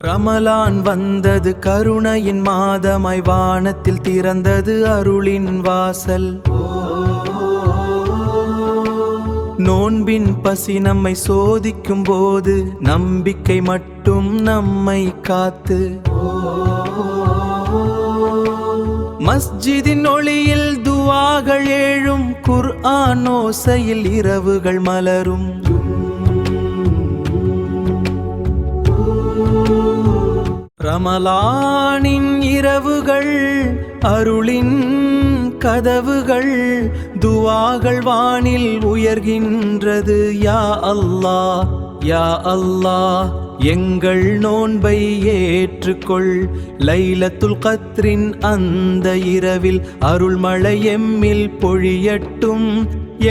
ரமலான் வந்தது, கருணையின் மாதமாய் வானத்தில் திறந்தது அருளின் வாசல். நோன்பின் பசி நம்மை சோதிக்கும் போது நம்பிக்கை மட்டும் நம்மை காத்து, மஸ்ஜிதின் ஒளியில் துஆகள் எழும், குர்ஆன் ஓசையில் இரவுகள் மலரும். ரமலானின் இரவுகள் அருளின் கதவுகள், துஆகள் வானில் உயர்கின்றது. யா அல்லாஹ் யா அல்லாஹ், எங்கள் நோன்பை ஏற்றுக்கொள். லைலத்துல் கத்ரின் அந்த இரவில் அருள்மழை எம்மில் பொழியட்டும்.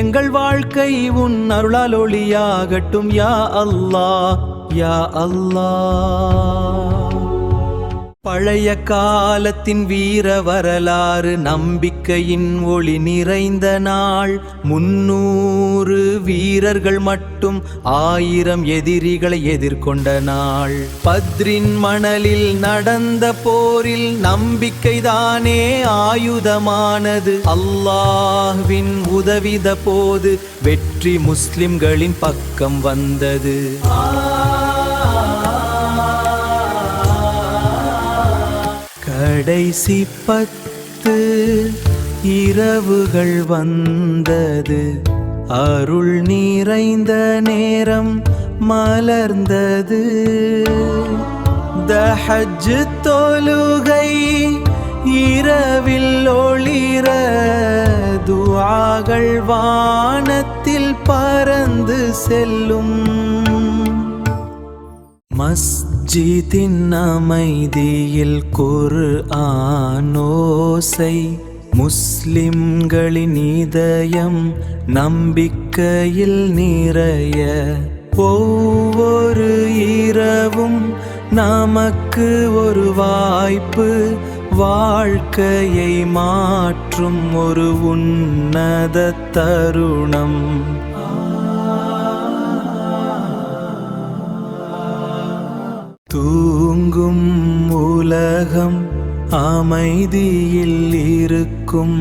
எங்கள் வாழ்க்கை உன் அருளால் ஒளியாகட்டும். யா அல்லாஹ் யா அல்லாஹ். பழைய காலத்தின் வீர வரலாறு, நம்பிக்கையின் ஒளி நிறைந்த நாள். 300 வீரர்கள் மட்டும் 1000 எதிரிகளை எதிர்கொண்ட நாள். பத்ரின் மணலில் நடந்த போரில் நம்பிக்கைதானே ஆயுதமானது. அல்லாஹ்வின் உதவித போது வெற்றி முஸ்லிம்களின் பக்கம் வந்தது. கடைசி 10 இரவுகள் வந்தது, அருள் நிறைந்த நேரம் மலர்ந்தது. தஹஜ் தொழுகை இரவில் ஒளிர, துஆகள் வானத்தில் பறந்து செல்லும். மஸ்ஜிதின் அமைதியில் குர்ஆன் ஓசை, முஸ்லிம்களின் இதயம் நம்பிக்கையில் நிறைய. ஒவ்வொரு இரவும் நமக்கு ஒரு வாய்ப்பு, வாழ்க்கையை மாற்றும் ஒரு உன்னத தருணம். தூங்கும் உலகம் அமைதியில் இருக்கும்,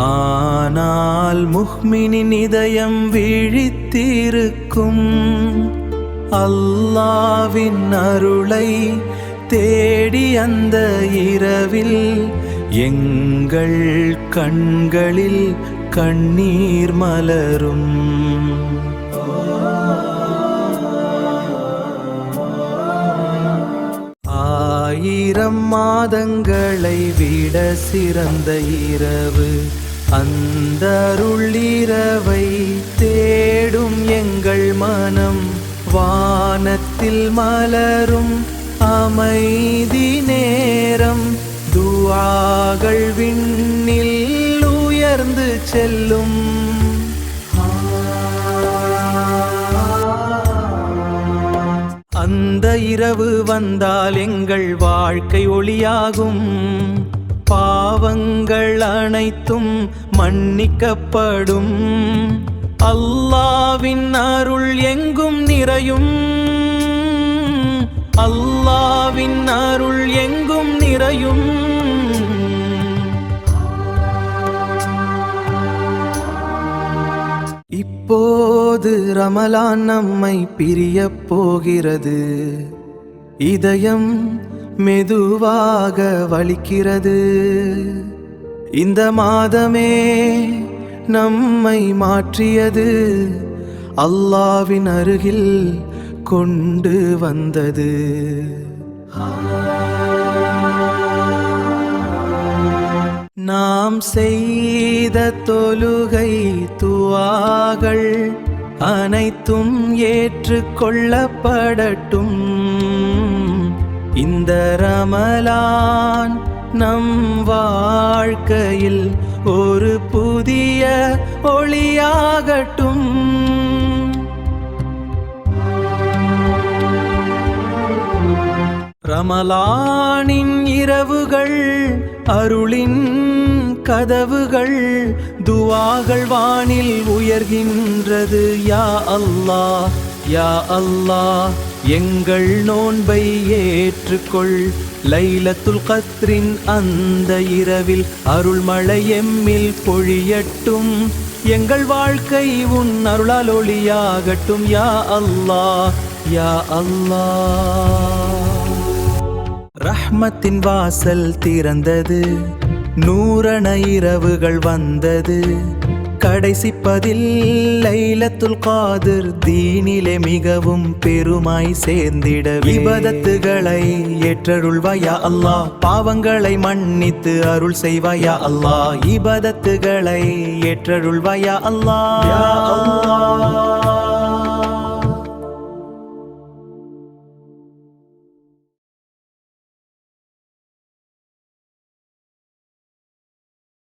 ஆனால் முஹ்மினின் இதயம் விழித்திருக்கும். அல்லாஹ்வின் அருளை தேடி அந்த இரவில் எங்கள் கண்களில் கண்ணீர் மலரும். 1000 மாதங்களை விட சிறந்த இரவு, அந்த அருள் இரவை தேடும் எங்கள் மனம். வானத்தில் மலரும் அமைதி நேரம், துஆகள் விண்ணில் உயர்ந்து செல்லும். அந்த இரவு வந்தால் எங்கள் வாழ்க்கை ஒளியாகும். பாவங்கள் அனைத்தும் மன்னிக்கப்படும். அல்லாஹ்வின் அருள் எங்கும் நிறையும். அல்லாஹ்வின் அருள் எங்கும் நிறையும். இப்போது ரமலான் நம்மை பிரியப் போகிறது. இதயம் மெதுவாக வலிக்கிறது. இந்த மாதமே நம்மை மாற்றியது, அல்லாஹ்வின் அருகில் கொண்டு வந்தது. நாம் செய்த தொழுகை துஆகள் அனைத்தும் ஏற்றுக்கொள்ளப்படட்டும். இந்த ரமலான் நம் வாழ்க்கையில் ஒரு புதிய ஒளியாகட்டும். ரமலானின் இரவுகள் அருளின் கதவுகள், துஆகள் வானில் உயர்கின்றது. யா அல்லாஹ் யா அல்லாஹ் எங்கள் நோன்பை ஏற்றுக்கொள். லைலத்துல் கத்ரின் அந்த இரவில் அருள்மழை எம்மில் பொழியட்டும். எங்கள் வாழ்க்கை உன் அருளால் ஒளியாகட்டும். யா அல்லாஹ் யா அல்லாஹ். ரஹ்மத்தின் வாசல் திறந்தது, நூறன இரவுகள் வந்தது. கடைசி பதில் லைலத்துல் காதிர் தீனிலே மிகவும் பெருமாய் சேர்ந்திட இபாதத்துகளை ஏற்றருள்வாயா அல்லாஹ். பாவங்களை மன்னித்து அருள் செய்வாயா அல்லாஹ். இபாதத்துகளை ஏற்றருள்வாயா அல்லாஹ்.